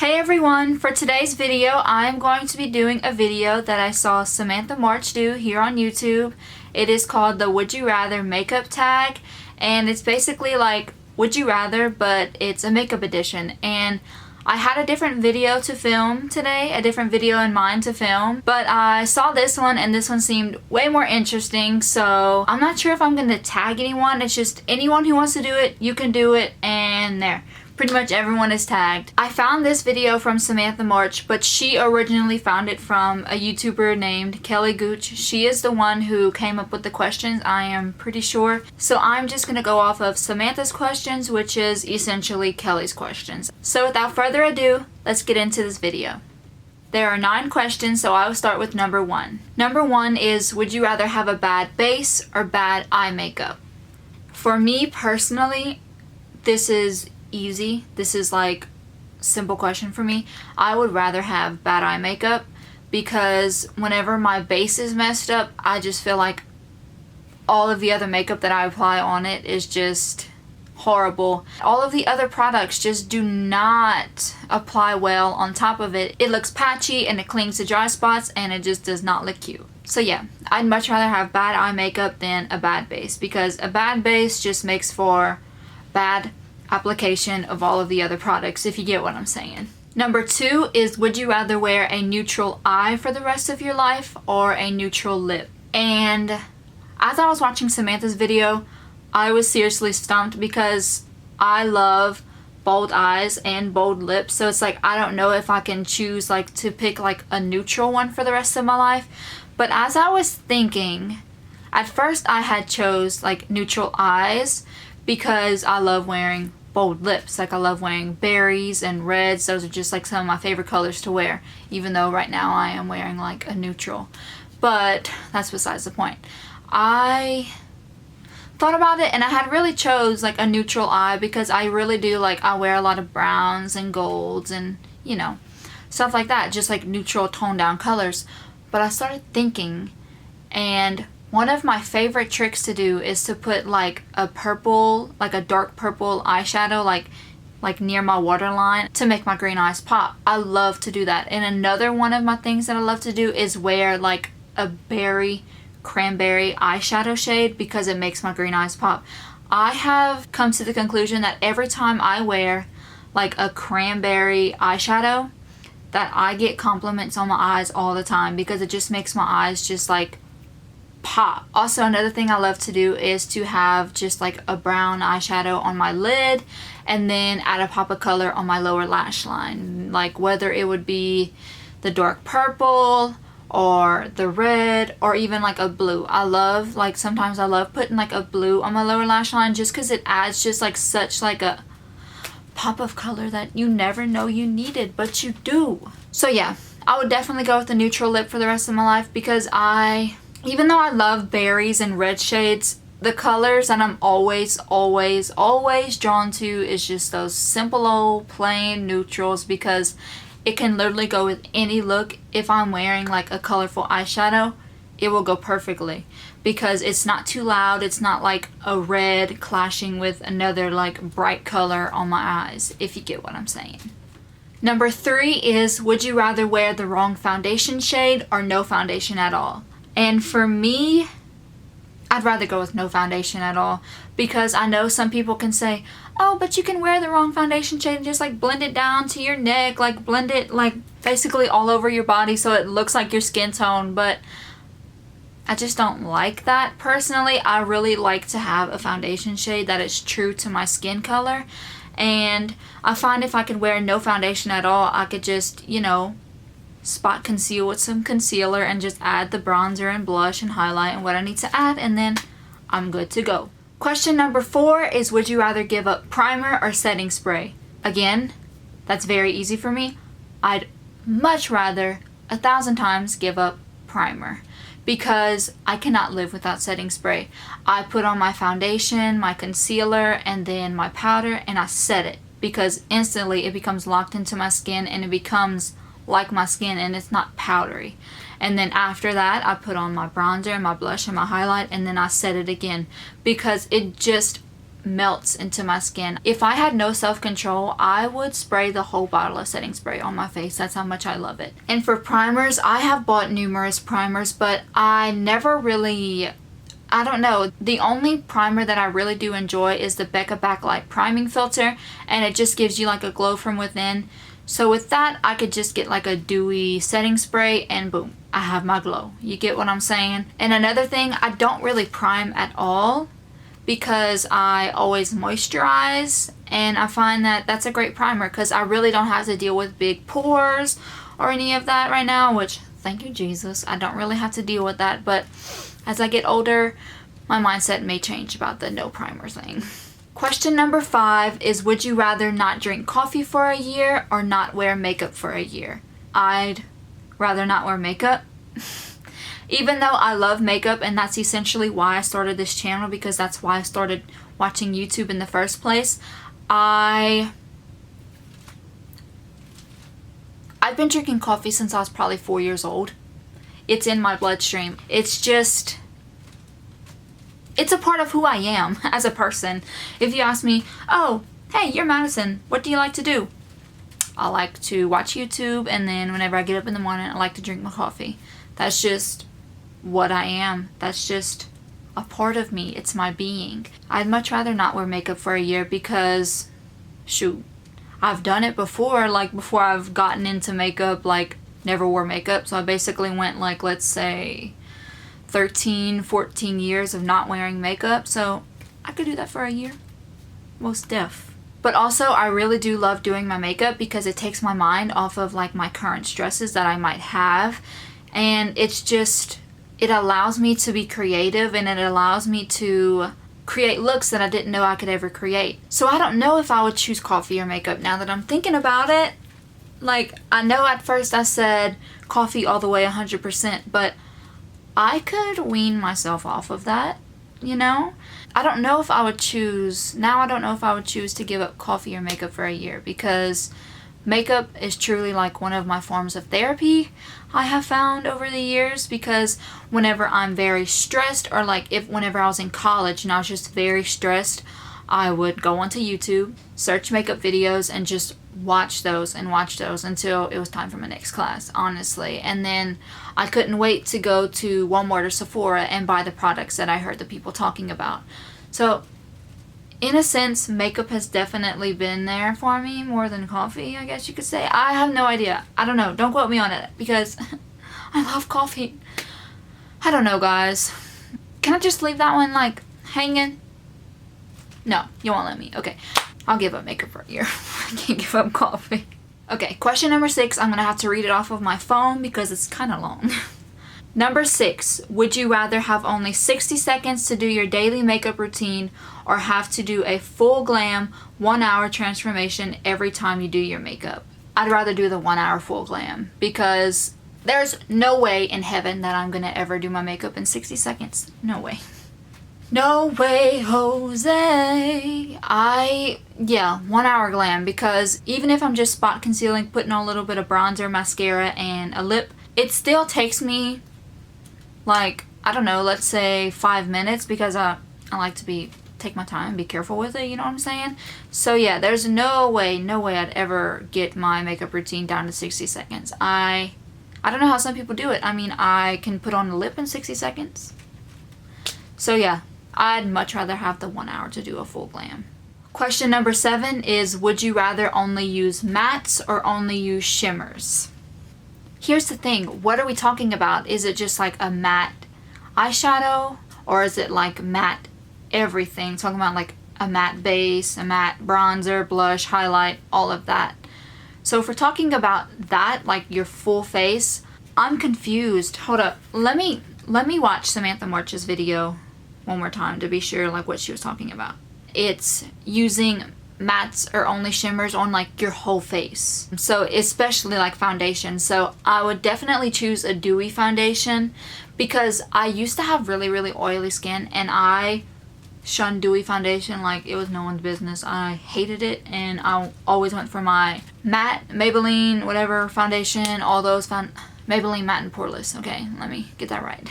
Hey everyone, for today's video I'm going to be doing a video that I saw Samantha March do here on YouTube. It is called the Would You Rather makeup tag, and it's basically like Would You Rather, but it's a makeup edition. And I had a different video to film today, a different video in mind to film, but I saw this one and this one seemed way more interesting, so I'm not sure if I'm going to tag anyone. It's just anyone who wants to do it, you can do it, and there. Pretty much everyone is tagged. I found this video from Samantha March, but she originally found it from a YouTuber named Kelly Gooch. She is the one who came up with the questions, I am pretty sure. So I'm just going to go off of Samantha's questions, which is essentially Kelly's questions. So without further ado, let's get into this video. There are 9 questions, so I will start with number 1. Number 1 is, would you rather have a bad base or bad eye makeup? For me personally, this is easy. This is like simple question for me. I would rather have bad eye makeup because whenever my base is messed up, I just feel like all of the other makeup that I apply on it is just horrible. All of the other products just do not apply well on top of it. It looks patchy and it clings to dry spots and it just does not look cute. So yeah, I'd much rather have bad eye makeup than a bad base because a bad base just makes for bad application of all of the other products, if you get what I'm saying. Number 2 is, would you rather wear a neutral eye for the rest of your life or a neutral lip? And as I was watching Samantha's video, I was seriously stumped because I love bold eyes and bold lips, so it's like I don't know if I can choose like to pick like a neutral one for the rest of my life. But as I was thinking, at first I had chose like neutral eyes because I love wearing bold lips. Like I love wearing berries and reds. Those are just like some of my favorite colors to wear, even though right now I am wearing like a neutral. But that's besides the point. I thought about it and I had really chose like a neutral eye because I really do like, I wear a lot of browns and golds and you know, stuff like that, just like neutral toned down colors. But I started thinking, and one of my favorite tricks to do is to put like a purple, like a dark purple eyeshadow like near my waterline to make my green eyes pop. I love to do that. And another one of my things that I love to do is wear like a berry cranberry eyeshadow shade because it makes my green eyes pop. I have come to the conclusion that every time I wear like a cranberry eyeshadow that I get compliments on my eyes all the time because it just makes my eyes just like pop. Also, another thing I love to do is to have just like a brown eyeshadow on my lid and then add a pop of color on my lower lash line, like whether it would be the dark purple or the red or even like a blue. I love, like sometimes I love putting like a blue on my lower lash line just because it adds just like such like a pop of color that you never know you needed, but you do. So yeah, I would definitely go with the neutral lip for the rest of my life because even though I love berries and red shades, the colors that I'm always drawn to is just those simple old plain neutrals because it can literally go with any look. If I'm wearing like a colorful eyeshadow, it will go perfectly because it's not too loud. It's not like a red clashing with another like bright color on my eyes, if you get what I'm saying. Number 3 is, would you rather wear the wrong foundation shade or no foundation at all? And for me, I'd rather go with no foundation at all because I know some people can say, oh, but you can wear the wrong foundation shade and just like blend it down to your neck, like blend it like basically all over your body so it looks like your skin tone, but I just don't like that personally. I really like to have a foundation shade that is true to my skin color, and I find if I could wear no foundation at all, I could just, you know, spot conceal with some concealer and just add the bronzer and blush and highlight and what I need to add, and then I'm good to go. Question number 4 is, would you rather give up primer or setting spray? Again, that's very easy for me. I'd much rather 1,000 times give up primer because I cannot live without setting spray. I put on my foundation, my concealer, and then my powder, and I set it because instantly it becomes locked into my skin and it becomes like my skin and it's not powdery. And then after that I put on my bronzer and my blush and my highlight and then I set it again because it just melts into my skin. If I had no self-control, I would spray the whole bottle of setting spray on my face. That's how much I love it. And for primers, I have bought numerous primers, but I never really, I don't know. The only primer that I really do enjoy is the Becca Backlight Priming Filter, and it just gives you like a glow from within. So with that, I could just get like a dewy setting spray and boom, I have my glow. You get what I'm saying? And another thing, I don't really prime at all because I always moisturize, and I find that that's a great primer because I really don't have to deal with big pores or any of that right now, which thank you Jesus, I don't really have to deal with that. But as I get older, my mindset may change about the no primer thing. Question number 5 is, would you rather not drink coffee for a year or not wear makeup for a year? I'd rather not wear makeup. Even though I love makeup, and that's essentially why I started this channel, because that's why I started watching YouTube in the first place. I've been drinking coffee since I was probably 4 years old. It's in my bloodstream. It's just, it's a part of who I am as a person. If you ask me, oh, hey, you're Madison, what do you like to do? I like to watch YouTube, and then whenever I get up in the morning, I like to drink my coffee. That's just what I am. That's just a part of me. It's my being. I'd much rather not wear makeup for a year because, shoot, I've done it before. Like before I've gotten into makeup, like never wore makeup. So I basically went like, let's say 13, 14 years of not wearing makeup. So I could do that for a year. Most def. But also I really do love doing my makeup because it takes my mind off of like my current stresses that I might have. And it's just, it allows me to be creative, and it allows me to create looks that I didn't know I could ever create. So I don't know if I would choose coffee or makeup now that I'm thinking about it. Like, I know at first I said coffee all the way 100%, but I could wean myself off of that, you know? I don't know if I would choose, now I don't know if I would choose to give up coffee or makeup for a year, because makeup is truly like one of my forms of therapy I have found over the years. Because whenever I'm very stressed, or like whenever I was in college and I was just very stressed, I would go onto YouTube, search makeup videos, and just watch those until it was time for my next class, honestly. And then I couldn't wait to go to Walmart or Sephora and buy the products that I heard the people talking about. So in a sense, makeup has definitely been there for me more than coffee, I guess you could say. I have no idea. I don't know. Don't quote me on it because I love coffee. I don't know, guys. Can I just leave that one like hanging? No, you won't let me. Okay. I'll give up makeup for a year. I can't give up coffee. Okay, question number 6. I'm going to have to read it off of my phone because it's kind of long. Number 6, would you rather have only 60 seconds to do your daily makeup routine or have to do a full glam 1 hour transformation every time you do your makeup? I'd rather do the 1 hour full glam because there's no way in heaven that I'm going to ever do my makeup in 60 seconds. No way. No way, Jose. Yeah, 1 hour glam, because even if I'm just spot concealing, putting on a little bit of bronzer, mascara, and a lip, it still takes me like, I don't know, let's say 5 minutes, because I like to take my time, be careful with it, you know what I'm saying? So yeah, there's no way I'd ever get my makeup routine down to 60 seconds. I don't know how some people do it. I mean, I can put on a lip in 60 seconds. So yeah, I'd much rather have the 1 hour to do a full glam. Question number 7 is, would you rather only use mattes or only use shimmers? Here's the thing, what are we talking about? Is it just like a matte eyeshadow, or is it like matte everything? Talking about like a matte base, a matte bronzer, blush, highlight, all of that. So if we're talking about that, like your full face, I'm confused. Hold up, let me watch Samantha March's video one more time to be sure like what she was talking about. It's using mattes or only shimmers on like your whole face, so especially like foundation. So I would definitely choose a dewy foundation because I used to have really oily skin, and I shunned dewy foundation like it was no one's business. I hated it, and I always went for my matte Maybelline whatever foundation, all those Maybelline matte and poreless. Okay, let me get that right.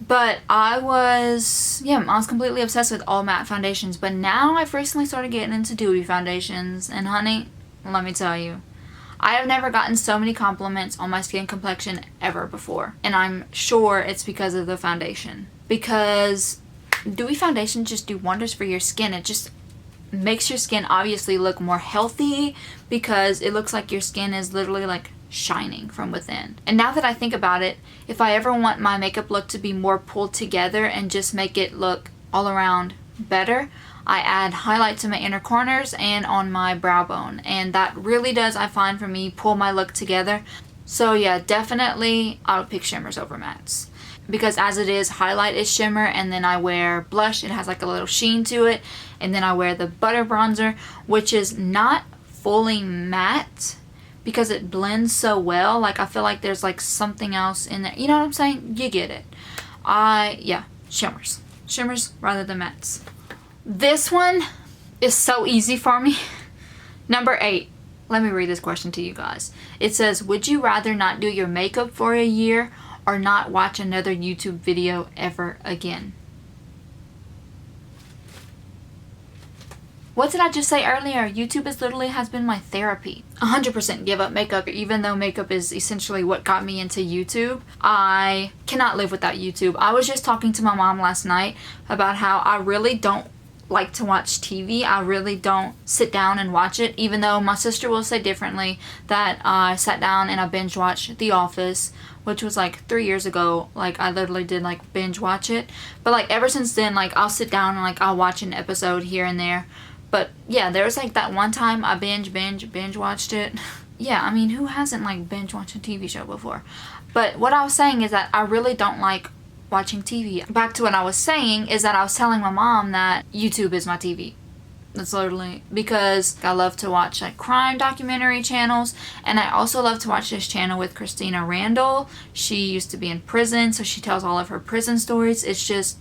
But I was completely obsessed with all matte foundations. But now I've recently started getting into dewy foundations. And honey, let me tell you, I have never gotten so many compliments on my skin complexion ever before. And I'm sure it's because of the foundation. Because dewy foundations just do wonders for your skin. It just makes your skin obviously look more healthy because it looks like your skin is literally like shining from within. And now that I think about it, if I ever want my makeup look to be more pulled together and just make it look all around better, I add highlight to my inner corners and on my brow bone, and that really does, I find, for me, pull my look together. So yeah, definitely I would pick shimmers over mattes, because as it is, highlight is shimmer, and then I wear blush. It has like a little sheen to it, and then I wear the butter bronzer, which is not fully matte because it blends so well. Like, I feel like there's like something else in there. You know what I'm saying? You get it. Yeah, shimmers. Shimmers rather than mattes. This one is so easy for me. Number 8. Let me read this question to you guys. It says, would you rather not do your makeup for a year or not watch another YouTube video ever again? What did I just say earlier? YouTube has been my therapy. 100% give up makeup, even though makeup is essentially what got me into YouTube. I cannot live without YouTube. I was just talking to my mom last night about how I really don't like to watch TV. I really don't sit down and watch it, even though my sister will say differently, that I sat down and I binge watched The Office, which was like 3 years ago. Like, I literally did like binge watch it. But like ever since then, like I'll sit down and like I'll watch an episode here and there. But yeah, there was like that one time I binge watched it. Yeah, I mean, who hasn't like binge watched a TV show before? But what I was saying is that I really don't like watching TV. Back to what I was saying is that I was telling my mom that YouTube is my TV. That's literally because I love to watch like crime documentary channels, and I also love to watch this channel with Christina Randall. She used to be in prison, so she tells all of her prison stories. It's just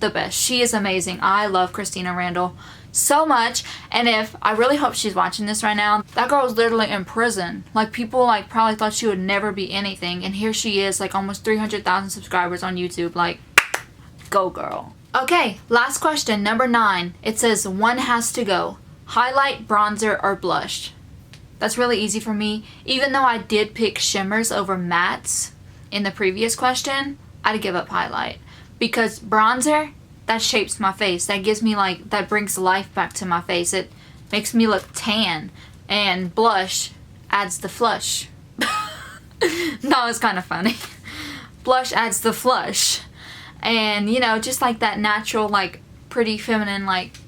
the best. She is amazing. I love Christina Randall so much, and I really hope she's watching this right now. That girl was literally in prison. Like, people like probably thought she would never be anything, and here she is, like almost 300,000 subscribers on YouTube. Like, go girl. Okay, last question, number 9. It says one has to go: highlight, bronzer, or blush. That's really easy for me. Even though I did pick shimmers over mattes in the previous question, I'd give up highlight, because bronzer, that shapes my face. That gives me like, that brings life back to my face. It makes me look tan. And blush adds the flush. No, it's kind of funny. Blush adds the flush. And, you know, just like that natural, like, pretty feminine, like,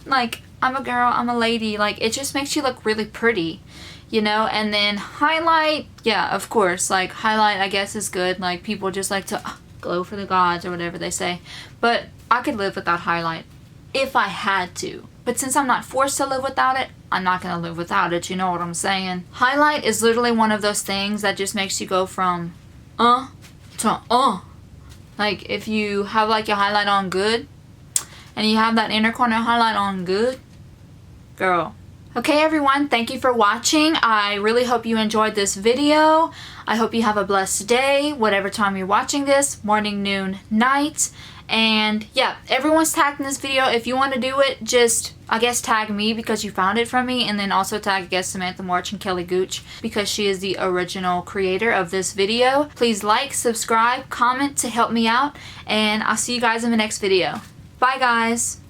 like, I'm a girl, I'm a lady. Like, it just makes you look really pretty, you know? And then highlight, yeah, of course. Like, highlight, I guess, is good. Like, people just like to glow for the gods or whatever they say. But I could live without highlight if I had to. But since I'm not forced to live without it, I'm not going to live without it. You know what I'm saying? Highlight is literally one of those things that just makes you go from to Like, if you have like your highlight on good and you have that inner corner highlight on good, girl. Okay everyone, thank you for watching. I really hope you enjoyed this video. I hope you have a blessed day, whatever time you're watching this, morning, noon, night. And yeah, everyone's tagged in this video. If you want to do it, just, I guess, tag me because you found it from me, and then also tag, I guess, Samantha March and Kelly Gooch because she is the original creator of this video. Please like, subscribe, comment to help me out, and I'll see you guys in the next video. Bye guys!